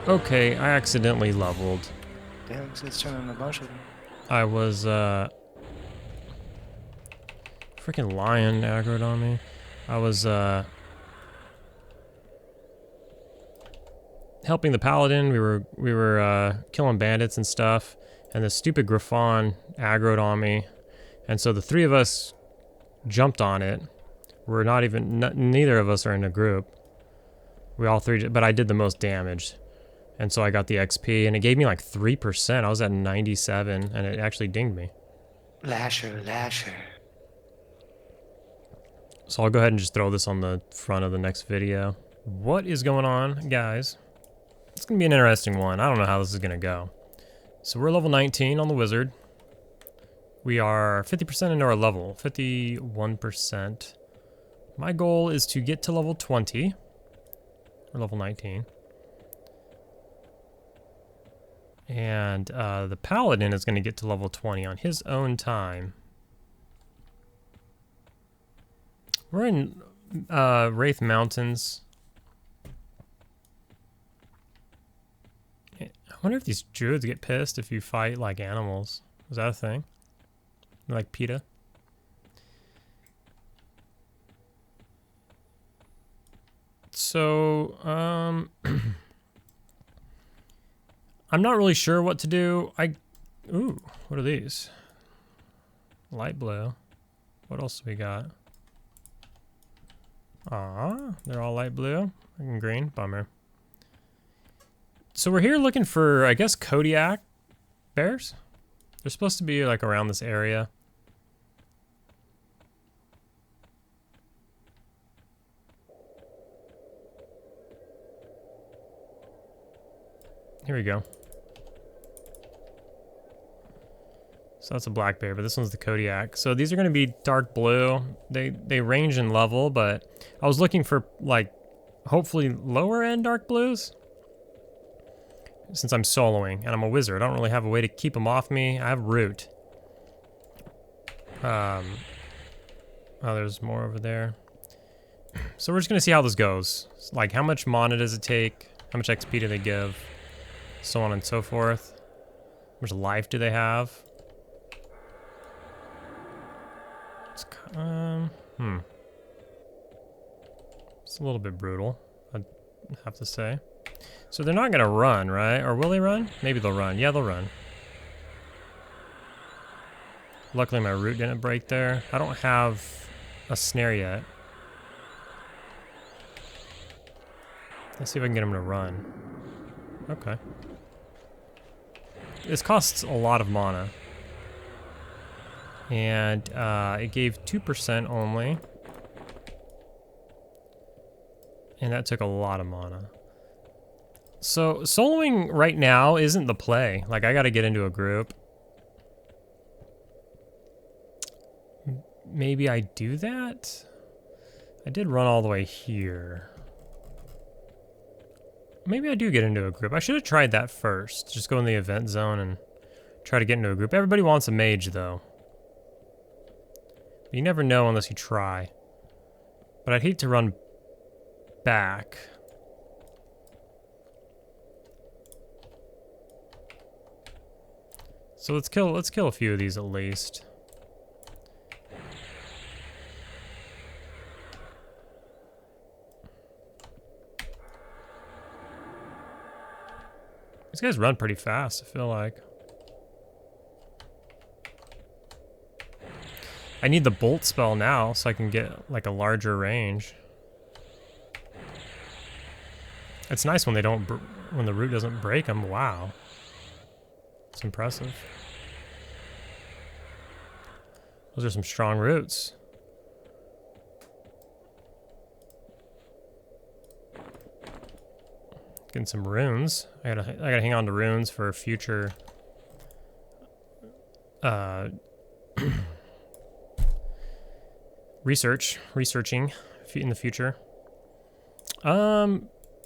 Okay, I accidentally leveled. Damn, it's turning a bunch of them. I was, freaking lion aggroed on me. I was, helping the paladin. We were killing bandits and stuff, and the stupid Griffon aggroed on me, and so the three of us jumped on it. We're not even, neither of us are in a group. We all three, but I did the most damage, and so I got the XP, and it gave me like 3%. I was at 97, and it actually dinged me. Lasher, lasher. So I'll go ahead and just throw this on the front of the next video. What is going on, guys? It's gonna be an interesting one. I don't know how this is gonna go. So we're level 19 on the wizard. We are 50% into our level, 51%. My goal is to get to level 20. Or level 19. And the paladin is gonna get to level 20 on his own time. We're in Wraith Mountains. I wonder if these druids get pissed if you fight like animals. Is that a thing? Like PETA? So, I'm not really sure what to do. Ooh, what are these? Light blue. What else do we got? Aw, they're all light blue and green. Bummer. So we're here looking for, I guess, Kodiak bears? They're supposed to be like around this area. Here we go. So that's a black bear, but this one's the Kodiak. So these are going to be dark blue. They range in level, but I was looking for like hopefully lower end dark blues. Since I'm soloing and I'm a wizard, I don't really have a way to keep them off me. I have root. Oh, there's more over there. So we're just gonna see how this goes. Like, how much mana does it take? How much XP do they give? So on and so forth. How much life do they have? It's, it's a little bit brutal, I'd have to say. So they're not gonna run, right? Or will they run? Maybe they'll run. Yeah, they'll run. Luckily my root didn't break there. I don't have a snare yet. Let's see if I can get him to run. Okay. This costs a lot of mana. And it gave 2% only. And that took a lot of mana. So, soloing right now isn't the play. Like, I gotta get into a group. Maybe I do that? I did run all the way here. Maybe I do get into a group. I should have tried that first. Just go in the event zone and try to get into a group. Everybody wants a mage, though. But you never know unless you try. But I'd hate to run back. So let's kill a few of these at least. These guys run pretty fast, I feel like. I need the bolt spell now so I can get like a larger range. It's nice when they don't when the root doesn't break them. Wow. It's impressive. Those are some strong roots. Getting some runes. I gotta hang on to runes for future researching in the future.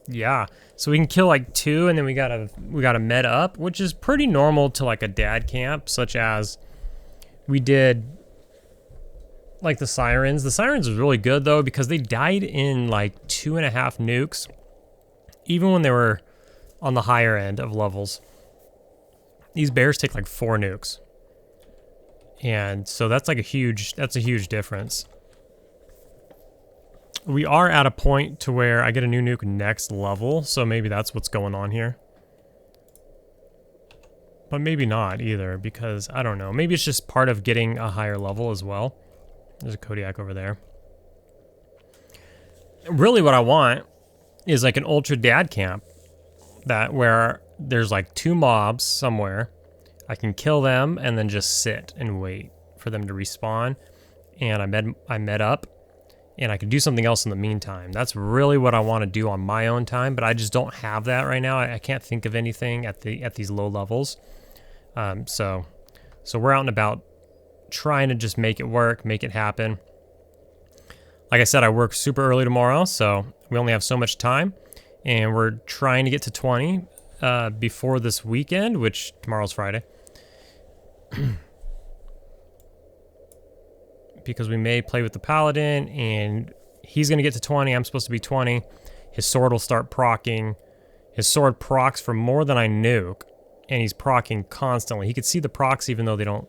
Yeah, so we can kill like 2 and then we gotta med up, which is pretty normal to like a dad camp, such as we did like the sirens. The sirens was really good though because they died in like 2.5 nukes, even when they were on the higher end of levels. These bears take like 4 nukes. And so that's like a huge difference. We are at a point to where I get a new nuke next level, so maybe that's what's going on here. But maybe not either, because I don't know. Maybe it's just part of getting a higher level as well. There's a Kodiak over there. Really what I want is like an ultra dad camp where there's like 2 mobs somewhere. I can kill them and then just sit and wait for them to respawn. And I med up and I can do something else in the meantime. That's really what I want to do on my own time, but I just don't have that right now. I can't think of anything at these low levels. So we're out and about trying to just make it work, make it happen. Like I said, I work super early tomorrow, so we only have so much time, and we're trying to get to 20 before this weekend, which tomorrow's Friday. Because we may play with the Paladin, and he's going to get to 20. I'm supposed to be 20. His sword will start proccing. His sword procs for more than I nuke, and he's proccing constantly. He could see the procs even though they don't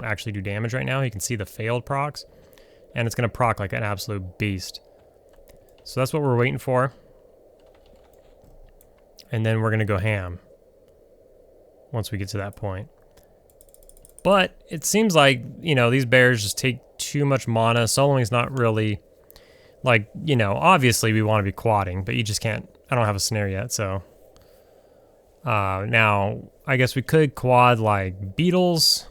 actually do damage right now. He can see the failed procs, and it's going to proc like an absolute beast. So that's what we're waiting for. And then we're going to go ham once we get to that point. But it seems like, you know, these bears just take too much mana. Soloing's not really, like, you know, obviously we want to be quadding, but you just can't. I don't have a snare yet, so. Now, I guess we could quad, like, beetles,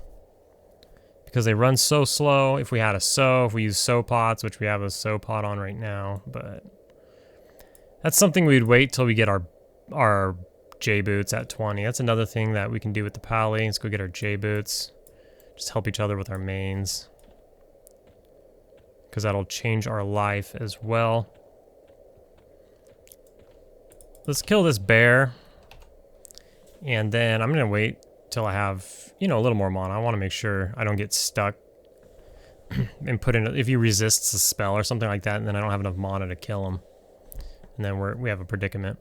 because they run so slow. If we had if we use sow pots, which we have a sow pot on right now, but that's something we'd wait till we get our J boots at 20. That's another thing that we can do with the Pally. Let's go get our J boots. Just help each other with our mains, because that'll change our life as well. Let's kill this bear, and then I'm gonna wait till I have, you know, a little more mana. I want to make sure I don't get stuck and put in if he resists a spell or something like that, and then I don't have enough mana to kill him, and then we have a predicament.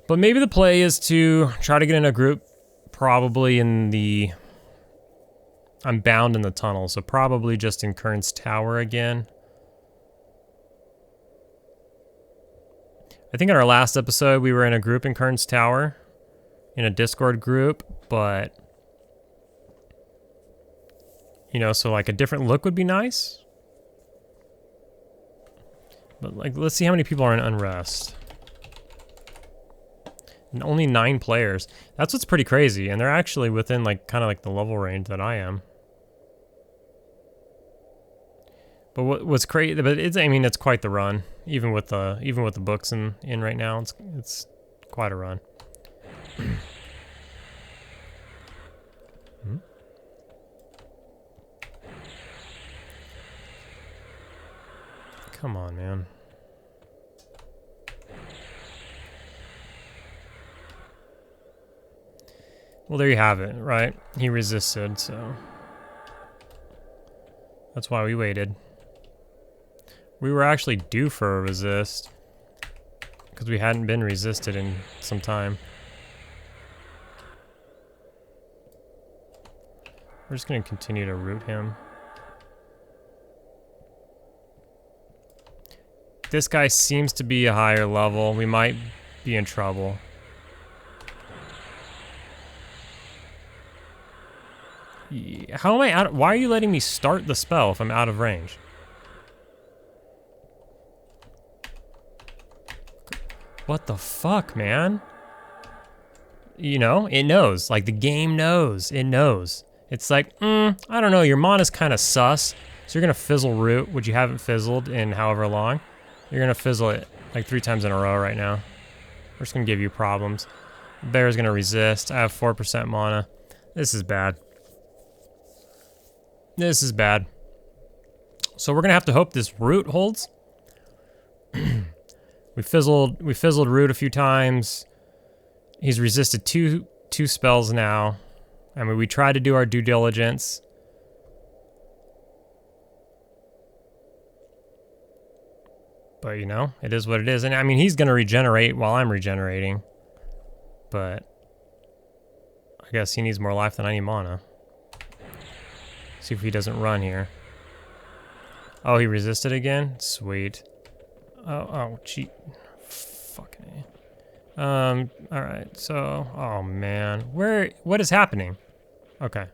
But maybe the play is to try to get in a group, probably in the. I'm bound in the tunnel, so probably just in Kurn's tower again. I think in our last episode we were in a group in Kurn's tower, in a Discord group, but you know, so like a different look would be nice. But like, let's see how many people are in Unrest. And only 9 players. That's what's pretty crazy, and they're actually within like kind of like the level range that I am. But what's crazy? But I mean, it's quite the run. Even with the books in right now, it's quite a run. Come on, man. Well, there you have it, right? He resisted, so that's why we waited. We were actually due for a resist, because we hadn't been resisted in some time. We're just going to continue to root him. This guy seems to be a higher level. We might be in trouble. How am I out? Why are you letting me start the spell if I'm out of range? What the fuck, man? You know, it knows. Like, the game knows. It knows. It's like, I don't know, your mana's kind of sus. So you're going to fizzle root, which you haven't fizzled in however long. You're going to fizzle it like 3 times in a row right now. We're just going to give you problems. Bear's going to resist. I have 4% mana. This is bad. This is bad. So we're going to have to hope this root holds. We fizzled root a few times. He's resisted two spells now. I mean, we tried to do our due diligence. But, you know, it is what it is. And, I mean, he's going to regenerate while I'm regenerating. but I guess he needs more life than I need mana. See if he doesn't run here. Oh, he resisted again? Sweet. Oh, cheat. Fucking A. Alright, so... Oh, man. What is happening? Okay.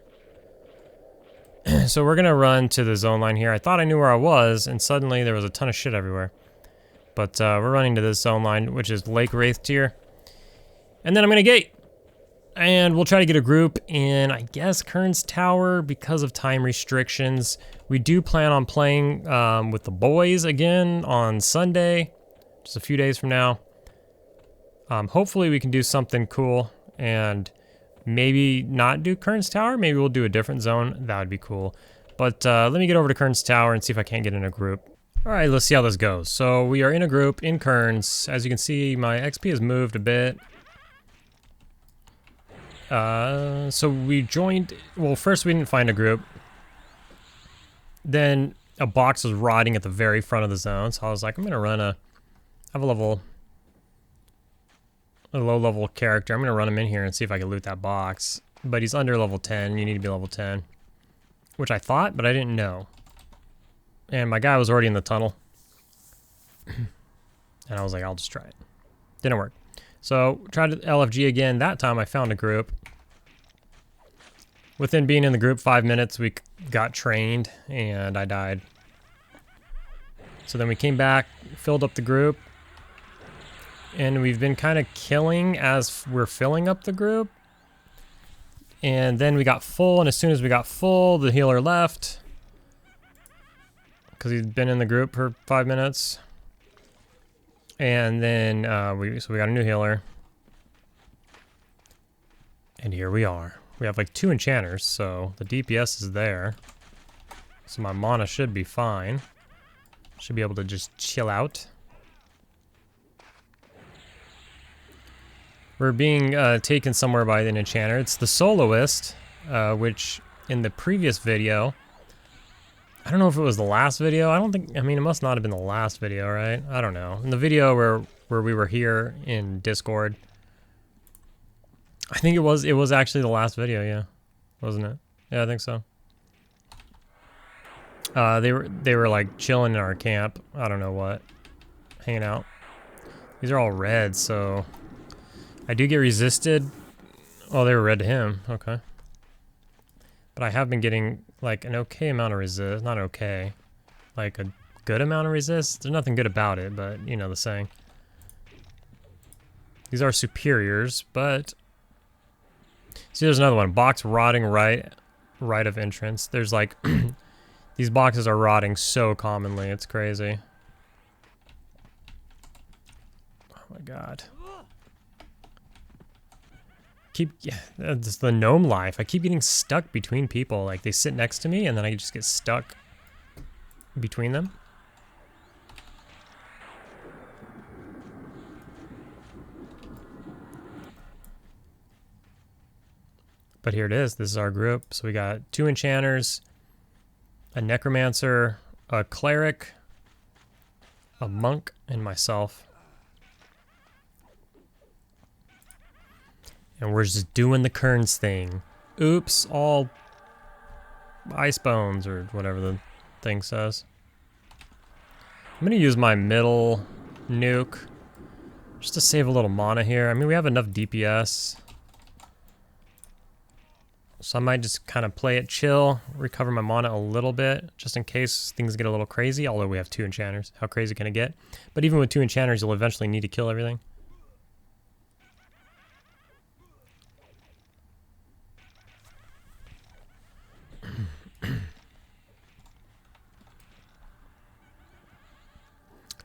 So we're gonna run to the zone line here. I thought I knew where I was, and suddenly there was a ton of shit everywhere. But we're running to this zone line, which is Lake Wraith tier. And then I'm gonna gate. And we'll try to get a group in, I guess, Kurn's Tower because of time restrictions. We do plan on playing with the boys again on Sunday, just a few days from now. Hopefully we can do something cool and maybe not do Kurn's Tower. Maybe we'll do a different zone. That would be cool. But let me get over to Kurn's Tower and see if I can't get in a group. All right, let's see how this goes. So we are in a group in Kurn's. As you can see, my XP has moved a bit. So we joined, well, first we didn't find a group. Then a box was rotting at the very front of the zone, so I was like, I'm gonna run a low level character. I'm gonna run him in here and see if I can loot that box. But he's under level 10, you need to be level 10. Which I thought, but I didn't know. And my guy was already in the tunnel. And I was like, I'll just try it. Didn't work. So, tried LFG again. That time I found a group. Within being in the group 5 minutes, we got trained, and I died. So then we came back, filled up the group, and we've been kind of killing as we're filling up the group. And then we got full, and as soon as we got full, the healer left. Because he'd been in the group for 5 minutes. And then we got a new healer. And here we are. We have like 2 enchanters, so the DPS is there. So my mana should be fine. Should be able to just chill out. We're being taken somewhere by an enchanter. It's the Soloist, which in the previous video, I don't know if it was the last video. I mean, it must not have been the last video, right? I don't know. In the video where we were here in Discord, I think it was actually the last video, yeah. Wasn't it? Yeah, I think so. They were like chilling in our camp. I don't know what. Hanging out. These are all red, so I do get resisted. Oh, they were red to him. Okay. But I have been getting like an okay amount of resist. Not okay. Like a good amount of resist. There's nothing good about it, but you know the saying. These are superiors, but see, there's another one. Box rotting right of entrance. There's like these boxes are rotting so commonly. It's crazy. Oh my god. It's the gnome life. I keep getting stuck between people. Like they sit next to me and then I just get stuck between them. But here it is. This is our group. So we got 2 enchanters, a necromancer, a cleric, a monk, and myself. And we're just doing the Kurn's thing. Oops, all ice bones or whatever the thing says. I'm gonna use my middle nuke just to save a little mana here. I mean, we have enough DPS. So I might just kind of play it chill, recover my mana a little bit, just in case things get a little crazy, although we have 2 enchanters. How crazy can it get? But even with 2 enchanters, you'll eventually need to kill everything.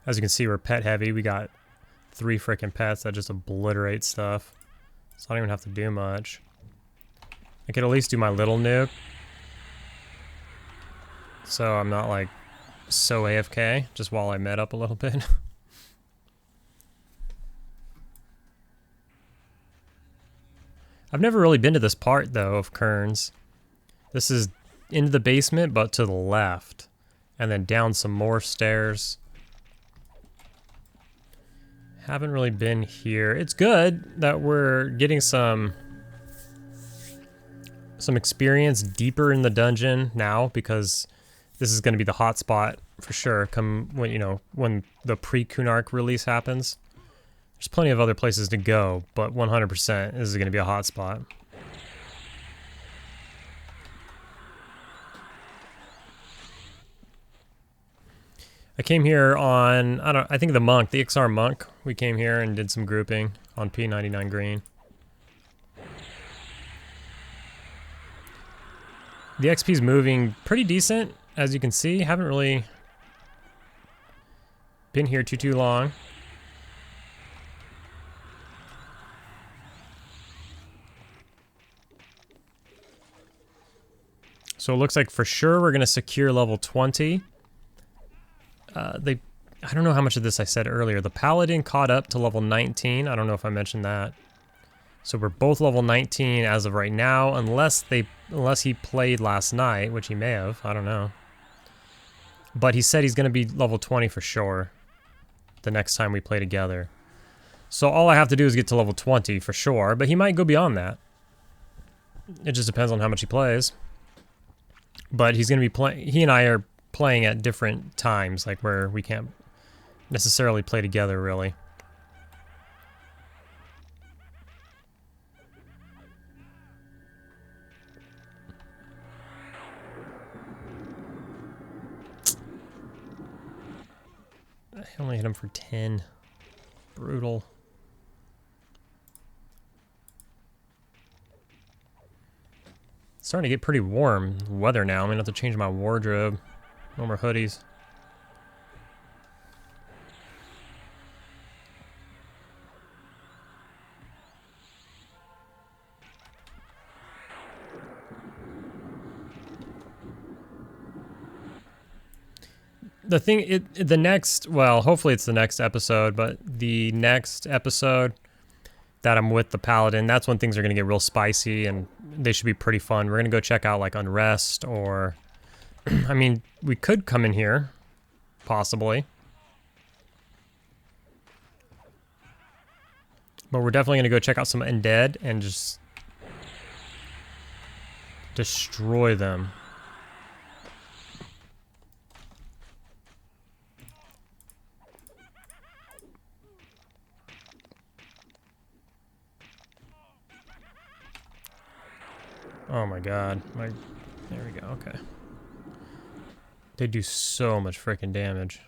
As you can see, we're pet heavy. We got 3 freaking pets that just obliterate stuff. So I don't even have to do much. I could at least do my little nuke. So I'm not like so AFK, just while I med up a little bit. I've never really been to this part though of Kurn's. This is into the basement, but to the left. And then down some more stairs. Haven't really been here. It's good that we're getting some experience deeper in the dungeon now, because this is going to be the hot spot for sure come when, you know, when the pre-Kunark release happens. There's plenty of other places to go, but 100% this is going to be a hot spot. I came here on, I think the monk, the XR monk. We came here and did some grouping on P99 green. The XP's moving pretty decent, as you can see. Haven't really been here too long. So it looks like for sure we're gonna secure level 20. I don't know how much of this I said earlier. The Paladin caught up to level 19. I don't know if I mentioned that. So we're both level 19 as of right now, unless he played last night, which he may have. I don't know. But he said he's going to be level 20 for sure the next time we play together. So all I have to do is get to level 20 for sure, but he might go beyond that. It just depends on how much he plays. But he's going to be playing. He and I are playing at different times, like where we can't necessarily play together, really. I only hit him for 10. Brutal. It's starting to get pretty warm weather now. I'm gonna have to change my wardrobe. No more hoodies. The thing, the next, well, hopefully it's the next episode, but the next episode that I'm with the Paladin, that's when things are going to get real spicy, and they should be pretty fun. We're going to go check out, like, Unrest, or, I mean, we could come in here, possibly. But we're definitely going to go check out some Undead and just destroy them. Oh my god. There we go, okay. They do so much freaking damage.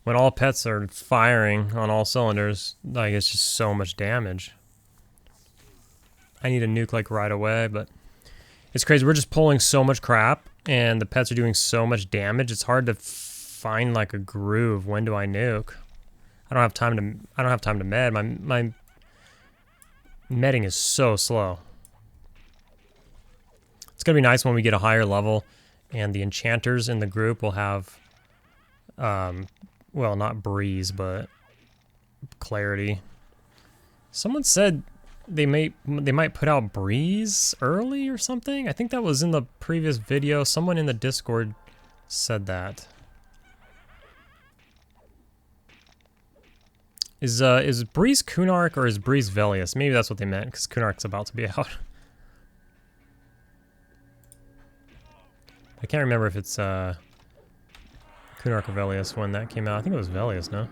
When all pets are firing on all cylinders, like, it's just so much damage. I need a nuke, like, right away, but it's crazy. We're just pulling so much crap, and the pets are doing so much damage. It's hard to find, like, a groove. When do I nuke? I don't have time to med. My medding is so slow. It's gonna be nice when we get a higher level, and the enchanters in the group will have, well, not breeze, but clarity. Someone said they might put out breeze early or something. I think that was in the previous video. Someone in the Discord said that. Is breeze Kunark or is breeze Velius? Maybe that's what they meant, because Kunark's about to be out. I can't remember if it's Kunark or Velius when that came out. I think it was Velius, no?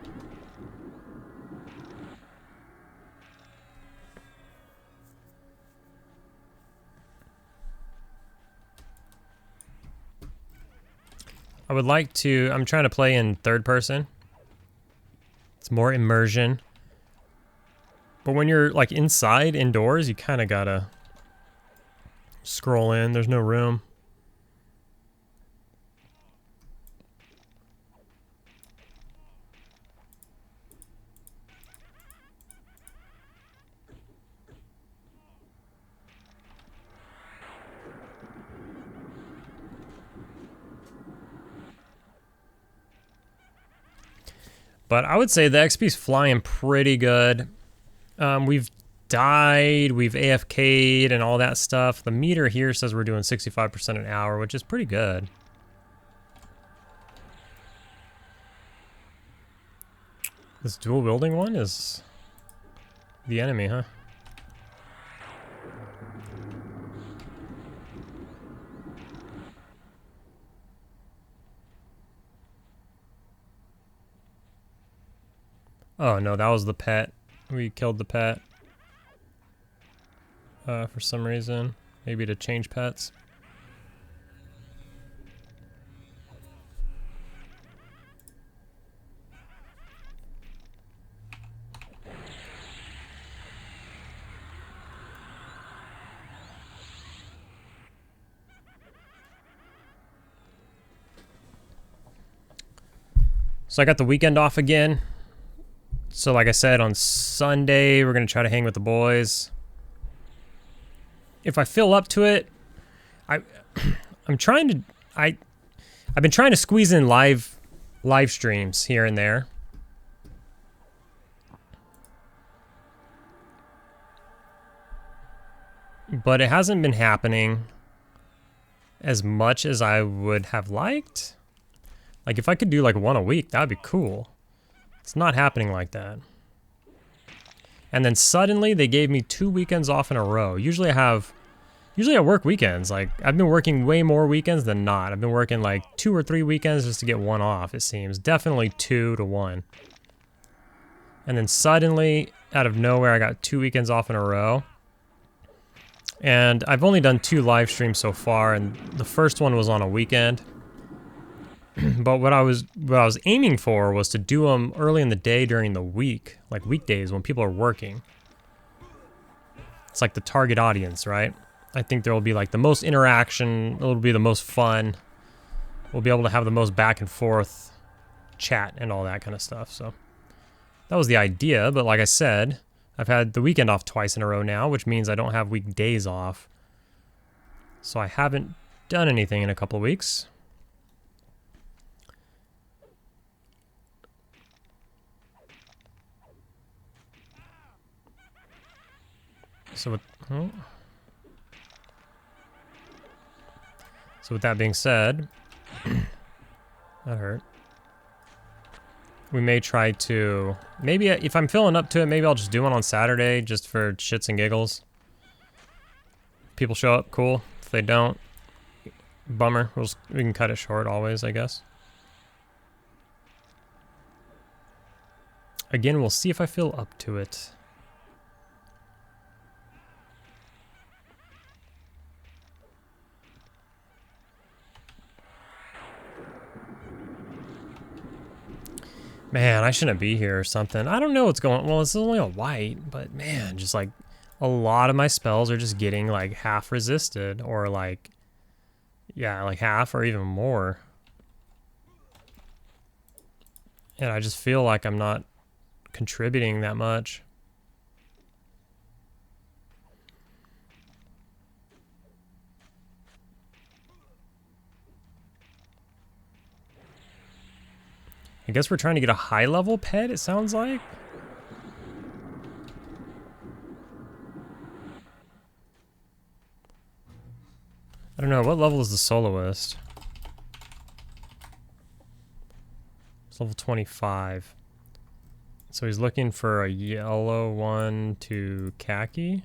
I would like to, I'm trying to play in third person. It's more immersion. But when you're, like, inside, indoors, you kind of gotta scroll in. There's no room. But I would say the XP's flying pretty good. We've died, we've AFK'd and all that stuff. The meter here says we're doing 65% an hour, which is pretty good. This dual wielding one is the enemy, huh? Oh no, that was the pet. We killed the pet. For some reason. Maybe to change pets. So I got the weekend off again. So like I said, on Sunday, we're going to try to hang with the boys. If I feel up to it, I'm trying to, I've been trying to squeeze in live streams here and there. But it hasn't been happening as much as I would have liked. Like if I could do like one a week, that'd be cool. It's not happening like that. And then suddenly they gave me 2 weekends off in a row. Usually I work weekends. Like I've been working way more weekends than not. I've been working like 2 or 3 weekends just to get one off, it seems. Definitely 2 to 1. And then suddenly, out of nowhere, I got 2 weekends off in a row. And I've only done 2 live streams so far, and the first one was on a weekend. But what I was aiming for was to do them early in the day during the week, like weekdays when people are working. It's like the target audience, right? I think there will be like the most interaction, it'll be the most fun. We'll be able to have the most back and forth chat and all that kind of stuff. So that was the idea, but like I said, I've had the weekend off twice in a row now, which means I don't have weekdays off. So I haven't done anything in a couple of weeks. So with that being said, that hurt. We may try to, maybe if I'm feeling up to it, maybe I'll just do one on Saturday just for shits and giggles. People show up, cool. If they don't, bummer. We can cut it short always, I guess. Again, we'll see if I feel up to it. Man, I shouldn't be here or something. I don't know what's going on. Well, it's only a white, but man, just like a lot of my spells are just getting like half resisted or like, yeah, like half or even more. And I just feel like I'm not contributing that much. I guess we're trying to get a high level pet, it sounds like. I don't know, what level is the soloist? It's level 25. So he's looking for a yellow one to khaki.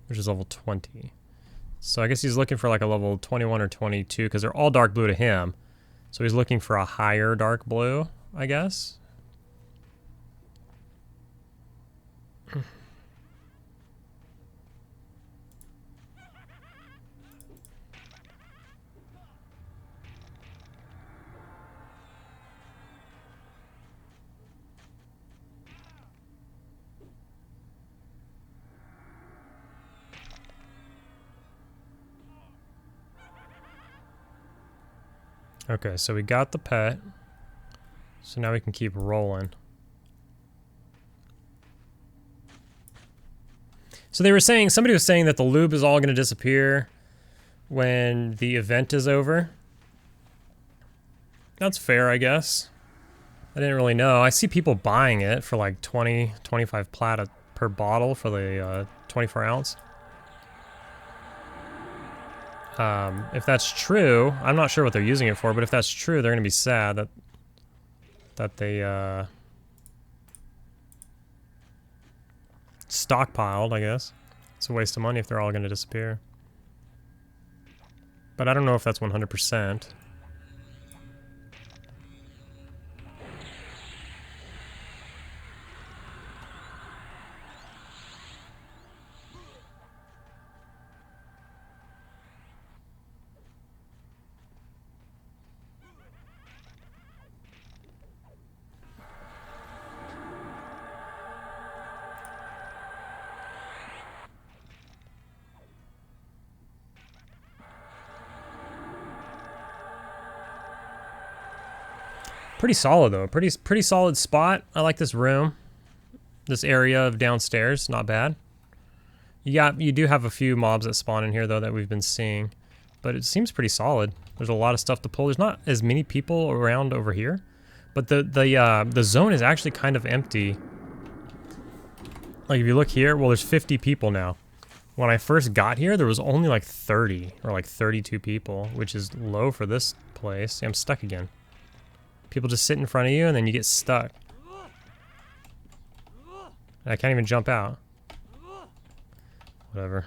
Which is level 20. So I guess he's looking for like a level 21 or 22 because they're all dark blue to him. So he's looking for a higher dark blue, I guess. Okay, so we got the pet. So now we can keep rolling. So they were saying, somebody was saying that the lube is all going to disappear when the event is over. That's fair, I guess. I didn't really know. I see people buying it for like 20, 25 plat per bottle for the 24 ounce. If that's true, I'm not sure what they're using it for, but if that's true, they're gonna be sad that they stockpiled, I guess. It's a waste of money if they're all gonna disappear. But I don't know if that's 100%. Pretty solid though. Pretty solid spot. I like this room. This area of downstairs, not bad. You do have a few mobs that spawn in here though that we've been seeing, but it seems pretty solid. There's a lot of stuff to pull. There's not as many people around over here, but the zone is actually kind of empty. Like if you look here, well, there's 50 people now. When I first got here, there was only like 30 or like 32 people, which is low for this place. See, I'm stuck again. People just sit in front of you and then you get stuck. And I can't even jump out. Whatever.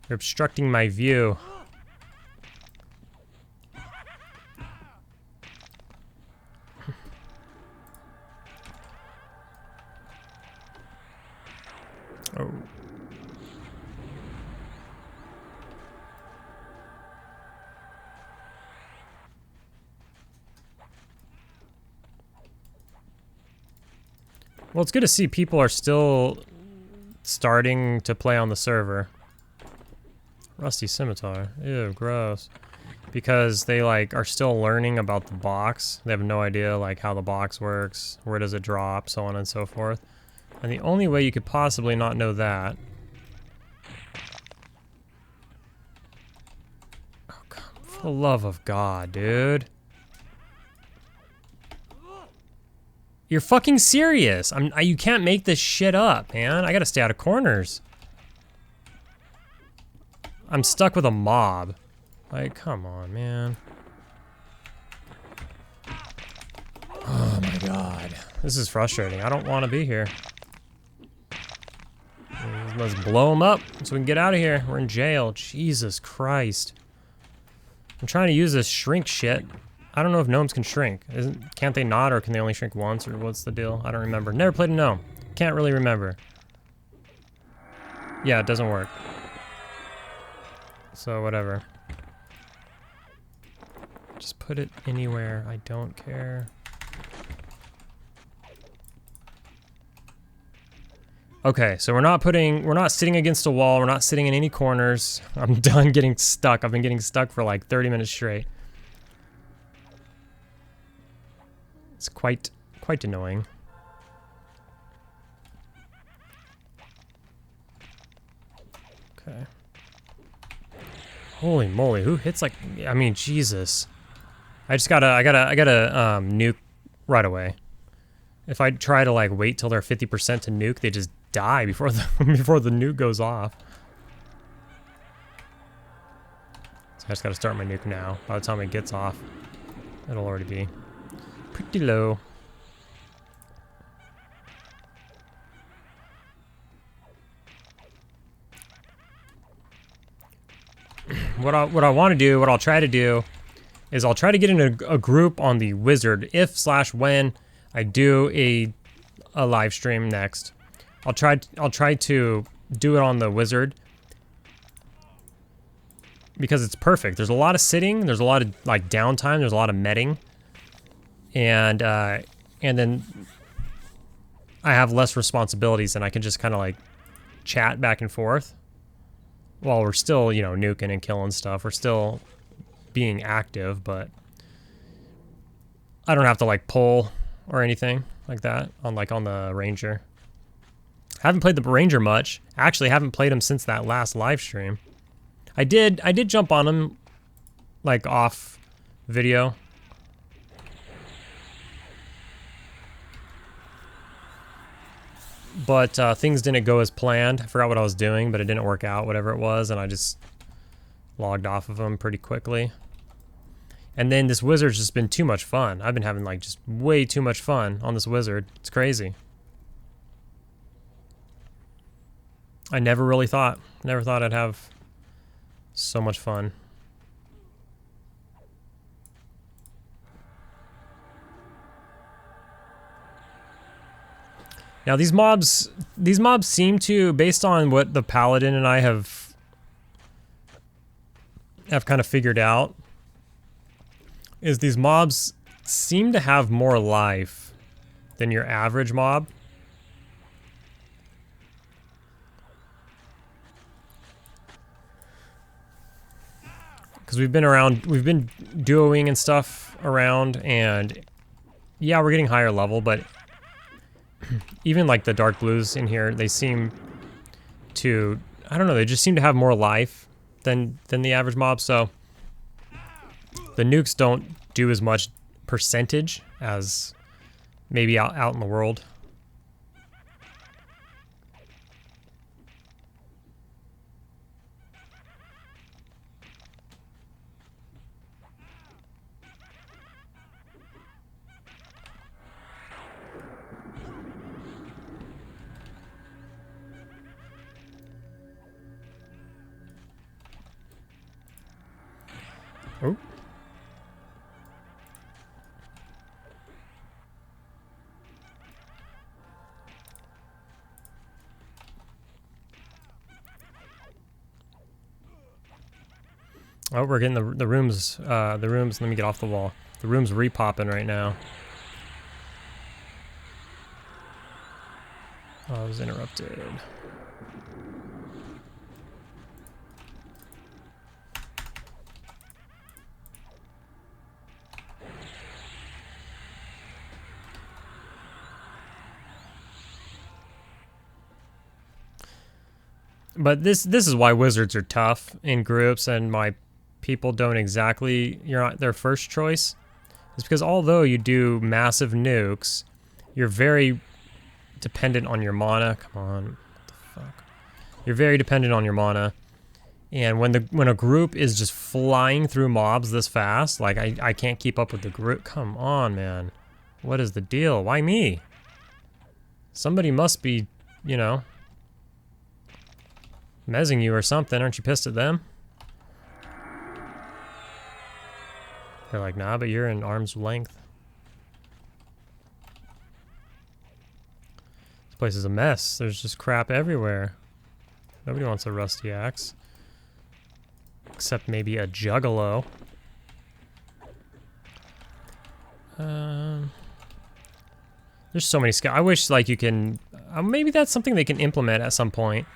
You're obstructing my view. Oh. Well, it's good to see people are still starting to play on the server. Rusty scimitar. Ew, gross. Because they like are still learning about the box. They have no idea like how the box works, where does it drop, so on and so forth. And the only way you could possibly not know that. Oh, God, for the love of God, dude. You're fucking serious. You can't make this shit up, man. I gotta stay out of corners. I'm stuck with a mob. Like, come on, man. Oh my God. This is frustrating. I don't want to be here. Let's blow them up so we can get out of here. We're in jail. Jesus Christ. I'm trying to use this shrink shit. I don't know if gnomes can shrink. Can't they not, or can they only shrink once, or what's the deal? I don't remember. Never played a gnome. Can't really remember. Yeah, it doesn't work. So whatever. Just put it anywhere. I don't care. Okay, so we're not sitting against a wall. We're not sitting in any corners. I'm done getting stuck. I've been getting stuck for like 30 minutes straight. It's quite annoying. Okay. Holy moly, who hits like, I mean, Jesus. I gotta nuke right away. If I try to like wait till they're 50% to nuke, they just die before the before the nuke goes off. So I just gotta start my nuke now. By the time it gets off, it'll already be pretty low. What I want to do, what I'll try to do, is I'll try to get in a group on the wizard if/when I do a live stream next. I'll try to do it on the wizard because it's perfect. There's a lot of sitting, there's a lot of like downtime, there's a lot of metting, and then I have less responsibilities and I can just kind of like chat back and forth while we're still, you know, nuking and killing stuff. We're still being active, but I don't have to like pull or anything like that on the Ranger. Haven't played the Ranger much. Actually, haven't played him since that last live stream. I did jump on him like off video. But things didn't go as planned. I forgot what I was doing, but it didn't work out, whatever it was, and I just logged off of them pretty quickly. And then this wizard's just been too much fun. I've been having like just way too much fun on this wizard. It's crazy. I never thought I'd have so much fun. Now these mobs seem to, based on what the paladin and I have kind of figured out, is these mobs seem to have more life than your average mob. Because we've been duoing and stuff around, and yeah, we're getting higher level, but even like the dark blues in here, they seem to, I don't know, they just seem to have more life than the average mob, so the nukes don't do as much percentage as maybe out in the world. Oh. Oh, we're getting the rooms, let me get off the wall. The room's re-popping right now. Oh, I was interrupted. But this is why wizards are tough in groups, and my people don't exactly, you're not their first choice. It's because although you do massive nukes, you're very dependent on your mana. Come on, what the fuck? You're very dependent on your mana. And when a group is just flying through mobs this fast, like I can't keep up with the group. Come on, man. What is the deal? Why me? Somebody must be, you know, mezzing you or something. Aren't you pissed at them? They're like, nah, but you're in arm's length. This place is a mess. There's just crap everywhere. Nobody wants a rusty axe. Except maybe a juggalo. There's so many I wish like you can... maybe that's something they can implement at some point.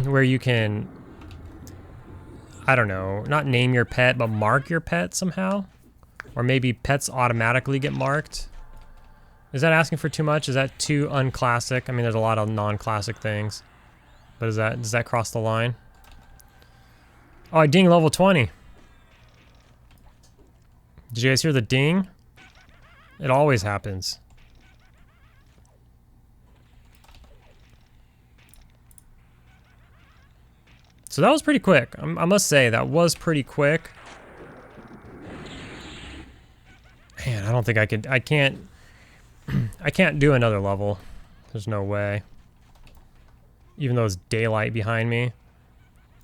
Where you can... I don't know, not name your pet, but mark your pet somehow? Or maybe pets automatically get marked? Is that asking for too much? Is that too unclassic? I mean, there's a lot of non-classic things. But does that cross the line? Oh, I ding level 20. Did you guys hear the ding? It always happens. So that was pretty quick. I must say, that was pretty quick. Man, I don't think I could... I can't do another level. There's no way. Even though it's daylight behind me.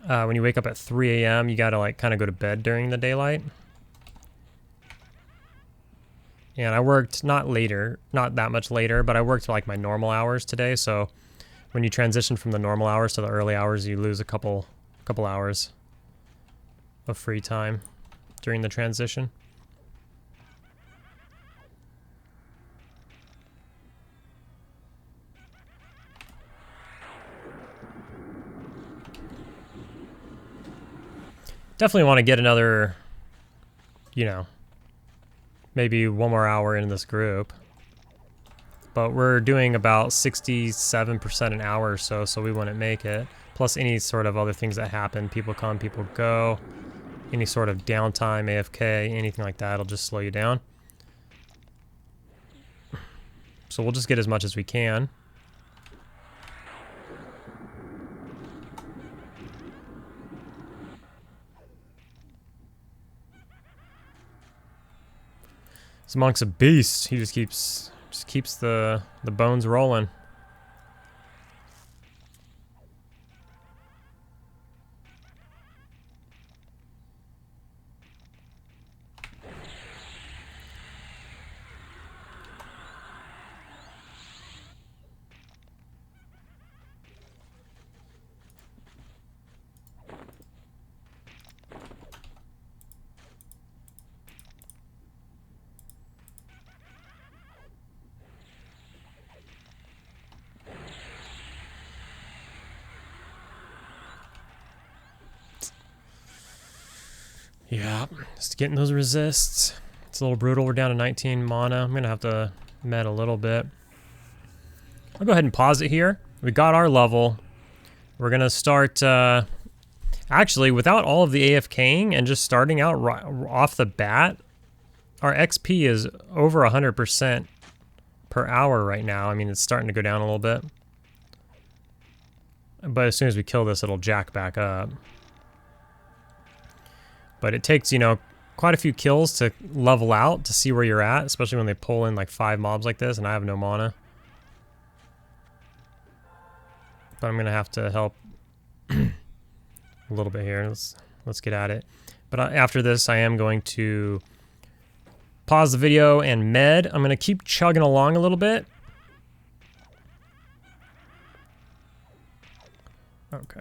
When you wake up at 3 a.m., you gotta like kind of go to bed during the daylight. And I worked not that much later, but I worked like my normal hours today. So when you transition from the normal hours to the early hours, you lose a couple hours of free time during the transition. Definitely want to get another, you know, maybe one more hour in this group. But we're doing about 67% an hour or so, so we wouldn't make it. Plus any sort of other things that happen. People come, people go. Any sort of downtime, AFK, anything like that will just slow you down. So we'll just get as much as we can. This monk's a beast. He just keeps the bones rolling. Yeah, just getting those resists. It's a little brutal. We're down to 19 mana. I'm going to have to med a little bit. I'll go ahead and pause it here. We got our level. We're going to start... actually, without all of the AFKing and just starting out right off the bat, our XP is over 100% per hour right now. I mean, it's starting to go down a little bit. But as soon as we kill this, it'll jack back up. But it takes, you know, quite a few kills to level out to see where you're at, especially when they pull in like 5 mobs like this and I have no mana. But I'm going to have to help a little bit here. Let's get at it. But after this, I am going to pause the video and med. I'm going to keep chugging along a little bit. Okay.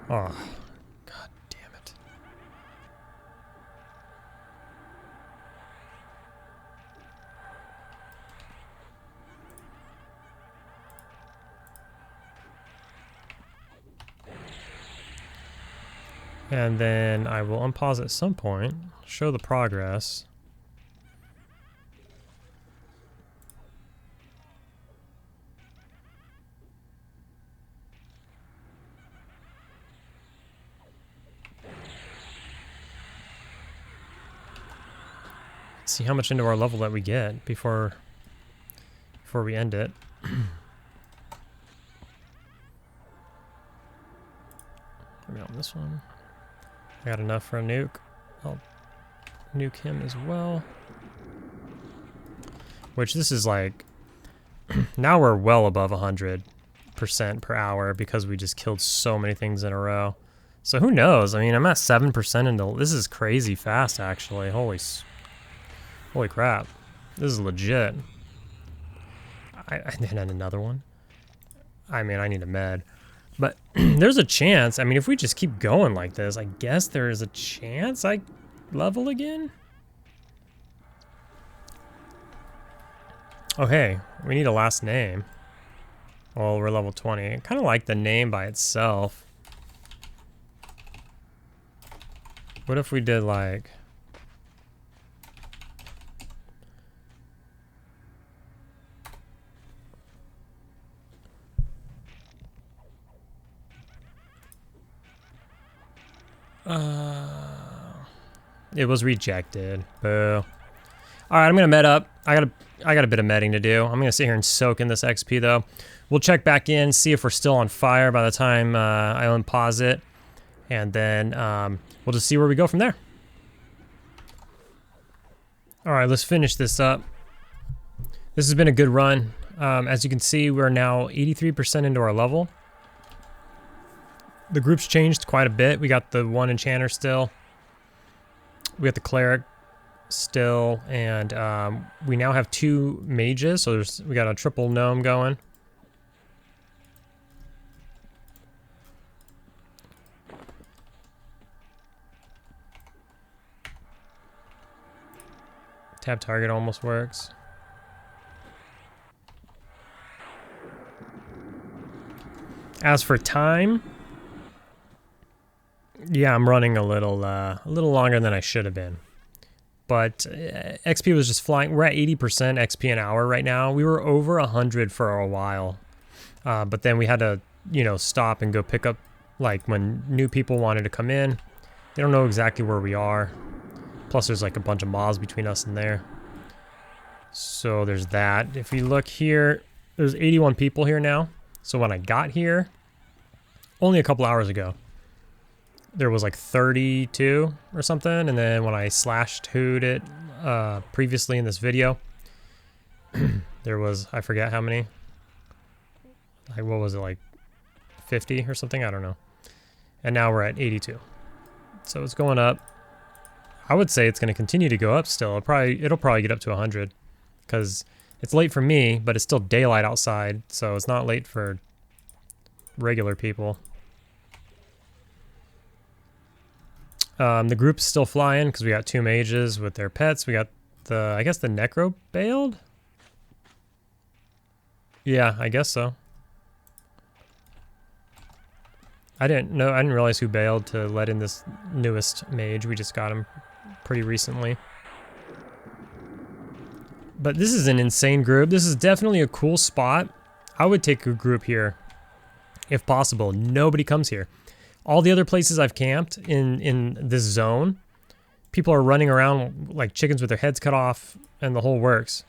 Oh, god damn it. And then I will unpause at some point, show the progress. See how much into our level that we get before we end it. Maybe on this one. I got enough for a nuke. I'll nuke him as well. Which this is like now we're well above 100% per hour because we just killed so many things in a row. So who knows? I mean, I'm at 7% into this is crazy fast actually. Holy crap. This is legit. And then another one. I mean, I need a med. But there's a chance. I mean, if we just keep going like this, I guess there is a chance I level again. Oh, hey. We need a last name. Well, we're level 20. I kind of like the name by itself. What if we did like... it was rejected. Boo. All right, I'm gonna med up. I got a bit of medding to do. I'm gonna sit here and soak in this XP though. We'll check back in, see if we're still on fire by the time I unpause it, and then we'll just see where we go from there. All right, let's finish this up. This has been a good run. As you can see, we're now 83% into our level. The group's changed quite a bit. We got the one enchanter still. We got the cleric still, and we now have 2 mages. So we got a triple gnome going. Tab target almost works. As for time, yeah, I'm running a little longer than I should have been. But XP was just flying. We're at 80% XP an hour right now. We were over 100 for a while. But then we had to, you know, stop and go pick up, like, when new people wanted to come in. They don't know exactly where we are. Plus, there's, like, a bunch of mobs between us and there. So there's that. If you look here, there's 81 people here now. So when I got here, only a couple hours ago, there was like 32 or something, and then when I slashed who'd it previously in this video, there was, I forget how many. Like, what was it, like 50 or something? I don't know. And now we're at 82. So it's going up. I would say it's going to continue to go up still. It'll probably get up to 100 because it's late for me, but it's still daylight outside, so it's not late for regular people. The group's still flying because we got 2 mages with their pets. We got the, I guess the Necro bailed? Yeah, I guess so. I didn't realize who bailed to let in this newest mage. We just got him pretty recently. But this is an insane group. This is definitely a cool spot. I would take a group here if possible. Nobody comes here. All the other places I've camped in this zone, people are running around like chickens with their heads cut off and the whole works.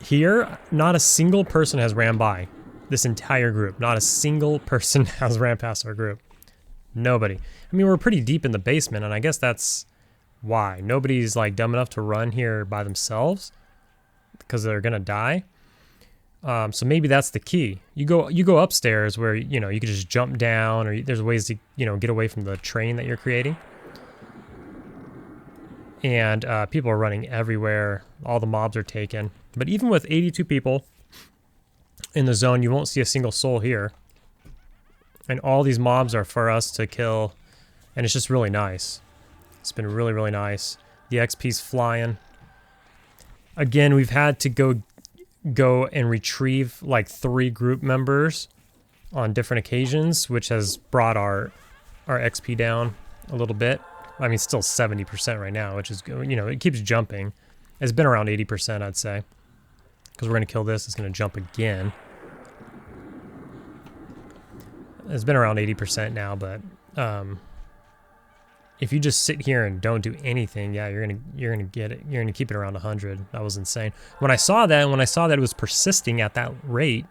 Here, not a single person has ran by this entire group. Not a single person has ran past our group. Nobody. I mean, we're pretty deep in the basement, and I guess that's why. Nobody's like dumb enough to run here by themselves because they're gonna die. So maybe that's the key. You go upstairs where, you know, you can just jump down, or there's ways to, you know, get away from the train that you're creating. And people are running everywhere. All the mobs are taken. But even with 82 people in the zone, you won't see a single soul here. And all these mobs are for us to kill. And it's just really nice. It's been really, really nice. The XP's flying. Again, we've had to go and retrieve like 3 group members on different occasions, which has brought our XP down a little bit. I mean, still 70% right now, which is, you know, it keeps jumping. It's been around 80%, I'd say. Because we're going to kill this, it's going to jump again. It's been around 80% now, but if you just sit here and don't do anything, yeah, you're gonna get it. You're gonna keep it around 100. That was insane. When I saw that, and when I saw that it was persisting at that rate,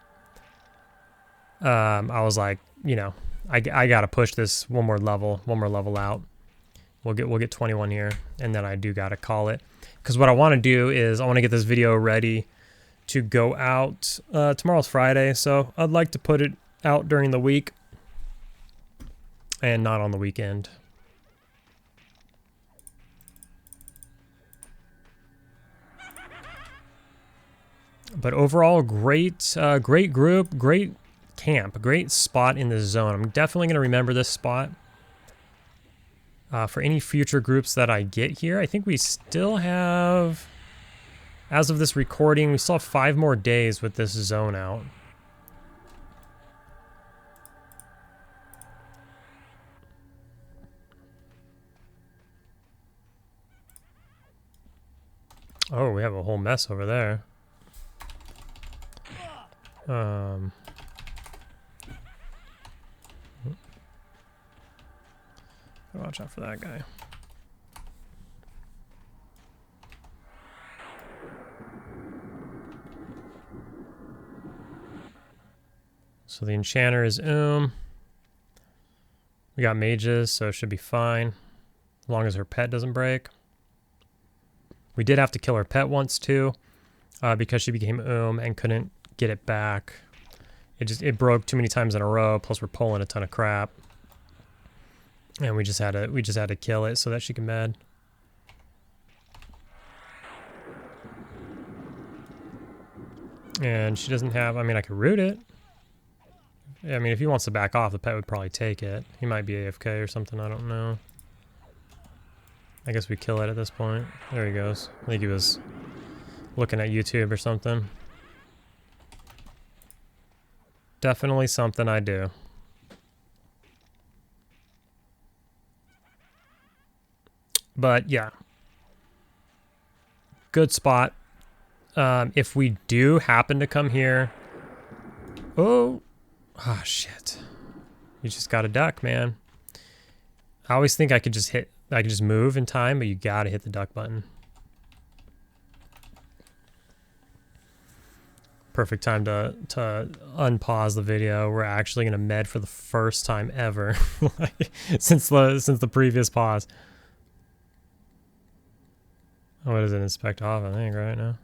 I was like, you know, I gotta push this one more level out. We'll get 21 here, and then I do gotta call it. Because what I want to do is I want to get this video ready to go out. Tomorrow's Friday, so I'd like to put it out during the week and not on the weekend. But overall, great group, great camp, great spot in this zone. I'm definitely going to remember this spot for any future groups that I get here. I think we still have, as of this recording, we still have 5 more days with this zone out. Oh, we have a whole mess over there. Watch out for that guy. So the enchanter is We got mages, so it should be fine. As long as her pet doesn't break. We did have to kill her pet once too, because she became and couldn't get it back. It broke too many times in a row, plus we're pulling a ton of crap. And we just had to kill it so that she can med. And she doesn't have, I mean, I could root it. I mean, if he wants to back off, the pet would probably take it. He might be AFK or something, I don't know. I guess we kill it at this point. There he goes. I think he was looking at YouTube or something. Definitely something I do. But yeah. Good spot. If we do happen to come here... Oh, shit. You just gotta duck, man. I always think I could just move in time, but you gotta hit the duck button. perfect time to unpause the video. We're actually gonna med for the first time ever, like, since the previous pause. Oh, what is it? Inspect off, I think, right now.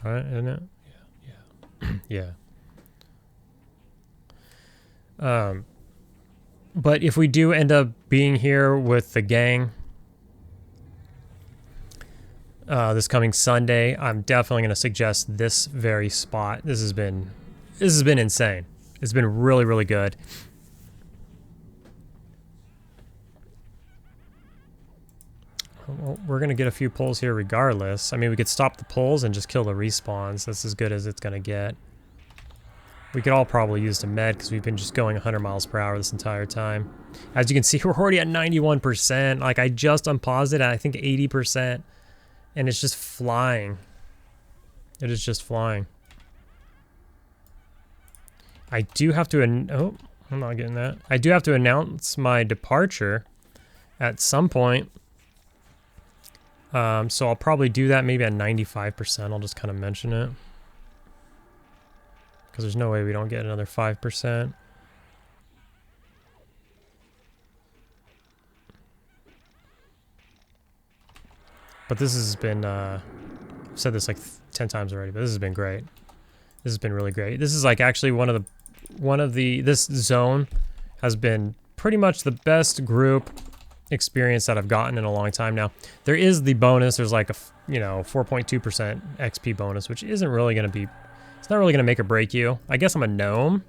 Right, isn't it? Yeah. Yeah. But if we do end up being here with the gang this coming Sunday, I'm definitely going to suggest this very spot. This has been insane. It's been really, really good. Well, we're going to get a few pulls here regardless. I mean, we could stop the pulls and just kill the respawns. That's as good as it's going to get. We could all probably use the med because we've been just going 100 miles per hour this entire time. As you can see, we're already at 91%. Like, I just unpaused it at, I think, 80%. And it's just flying. It is just flying. I do have to... Oh, I'm not getting that. I do have to announce my departure at some point. So I'll probably do that maybe at 95%. I'll just kind of mention it. Because there's no way we don't get another 5%. But this has been, I've said this like 10 times already, but this has been great. This has been really great. This is like actually this zone has been pretty much the best group experience that I've gotten in a long time now. There is the bonus. There's like a, 4.2% XP bonus, which isn't really going to be... It's not really going to make or break you. I guess I'm a gnome.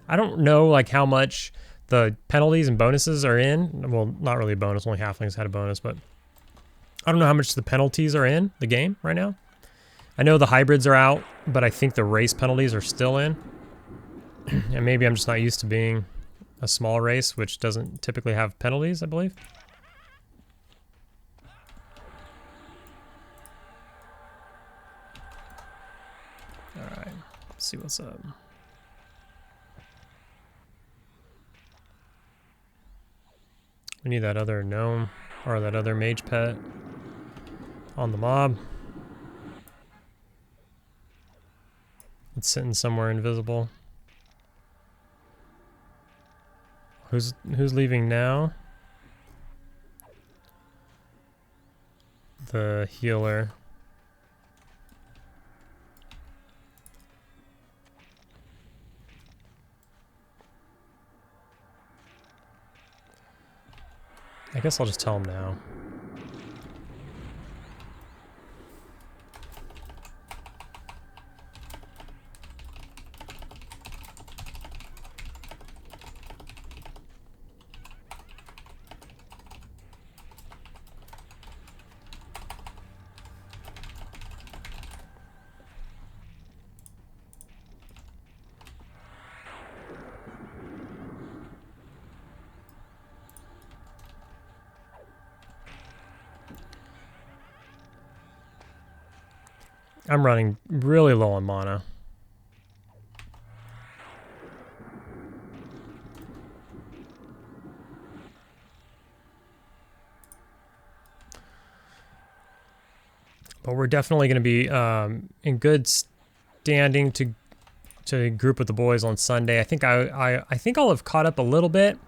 I don't know like how much the penalties and bonuses are in. Well, not really a bonus. Only halflings had a bonus, but I don't know how much the penalties are in the game right now. I know the hybrids are out, but I think the race penalties are still in. And maybe I'm just not used to being a small race, which doesn't typically have penalties, I believe. Alright, let's see what's up. We need that other gnome, or that other mage pet on the mob. It's sitting somewhere invisible. Who's leaving now? The healer. I guess I'll just tell him now. I'm running really low on mana. But we're definitely going to be in good standing to group with the boys on Sunday. I think I think I'll have caught up a little bit.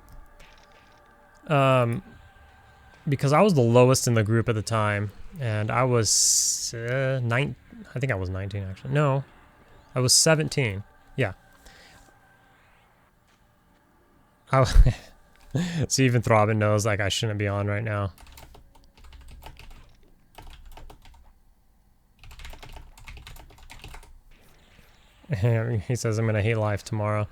Because I was the lowest in the group at the time, and I was I think I was 19 actually. No, I was 17. Yeah. See, even Throbbing knows like I shouldn't be on right now. He says I'm gonna hate life tomorrow.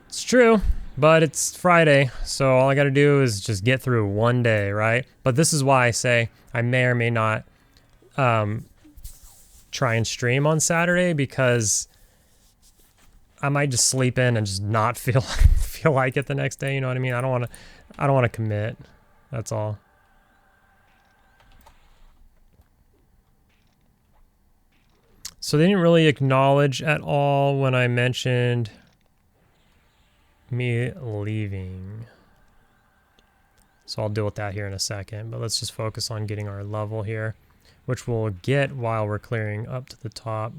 It's true. But it's Friday, so all I gotta do is just get through one day, right? But this is why I say I may or may not try and stream on Saturday, because I might just sleep in and just not feel like it the next day. You know what I mean? I don't want to commit. That's all. So they didn't really acknowledge at all when I mentioned me leaving. So I'll deal with that here in a second, but let's just focus on getting our level here, which we'll get while we're clearing up to the top.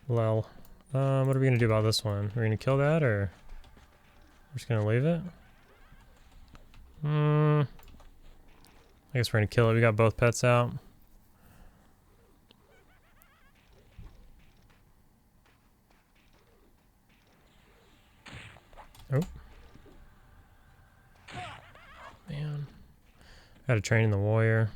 Well, what are we gonna do about this one? We're gonna kill that, or we're just gonna leave it? I guess we're gonna kill it. We got both pets out. Oh. Man. Gotta train the warrior.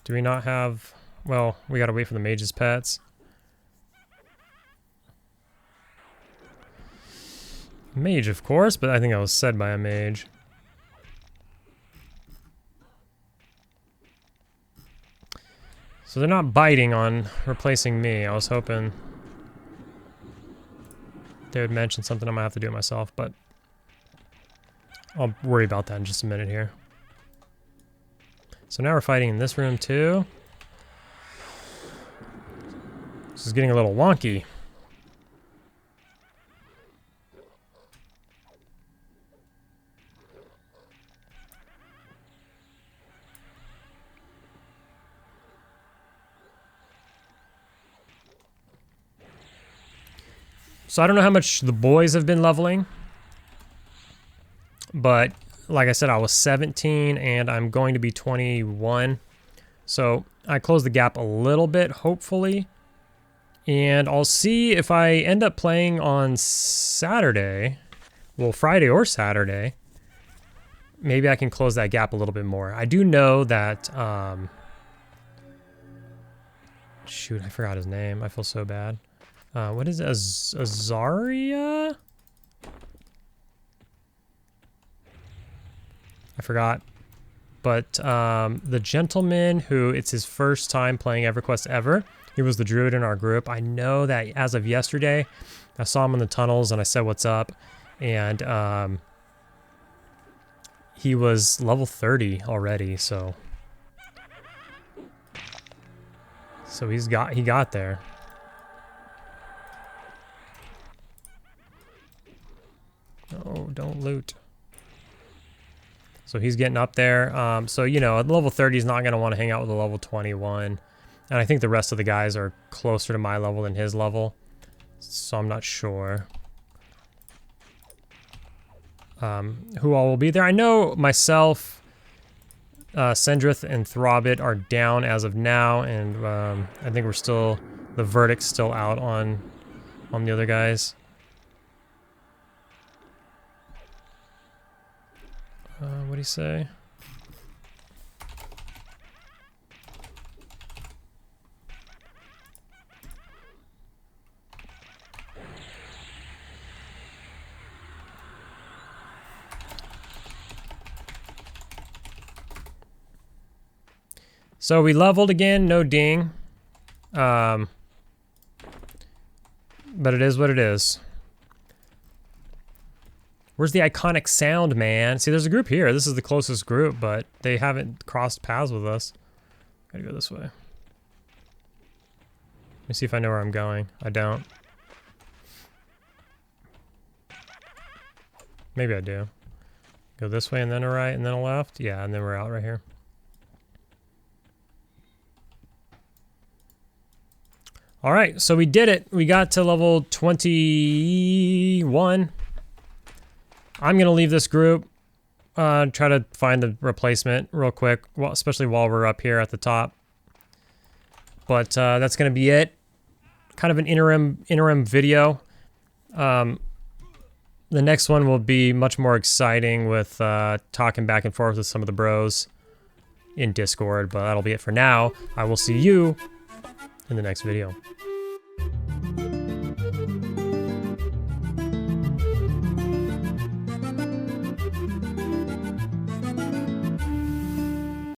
Do we not have... Well, we gotta wait for the mage's pets. Mage, of course, but I think I was said by a mage. So they're not biting on replacing me. I was hoping they would mention something. I might have to do it myself, but I'll worry about that in just a minute here. So now we're fighting in this room too. This is getting a little wonky. So I don't know how much the boys have been leveling, but like I said, I was 17 and I'm going to be 21. So I closed the gap a little bit, hopefully. And I'll see if I end up playing on Saturday, well, Friday or Saturday. Maybe I can close that gap a little bit more. I do know that, shoot, I forgot his name. I feel so bad. What is it? Azaria? I forgot. But the gentleman who it's his first time playing EverQuest ever, he was the druid in our group. I know that as of yesterday, I saw him in the tunnels and I said, "What's up?" And he was level 30 already, so he got there. No, don't loot. So he's getting up there. So, you know, a level 30 is not going to want to hang out with a level 21. And I think the rest of the guys are closer to my level than his level. So I'm not sure who all will be there. I know myself, Sendrith, and Throbbit are down as of now. And I think we're still, the verdict's still out on the other guys. What do you say? So we leveled again, no ding. But it is what it is. Where's the iconic sound, man? See, there's a group here. This is the closest group, but they haven't crossed paths with us. Gotta go this way. Let me see if I know where I'm going. I don't. Maybe I do. Go this way and then a right and then a left. Yeah, and then we're out right here. All right, so we did it. We got to level 21. I'm going to leave this group, try to find the replacement real quick, well, especially while we're up here at the top. But that's going to be it. Kind of an interim video. The next one will be much more exciting with talking back and forth with some of the bros in Discord, but that'll be it for now. I will see you in the next video.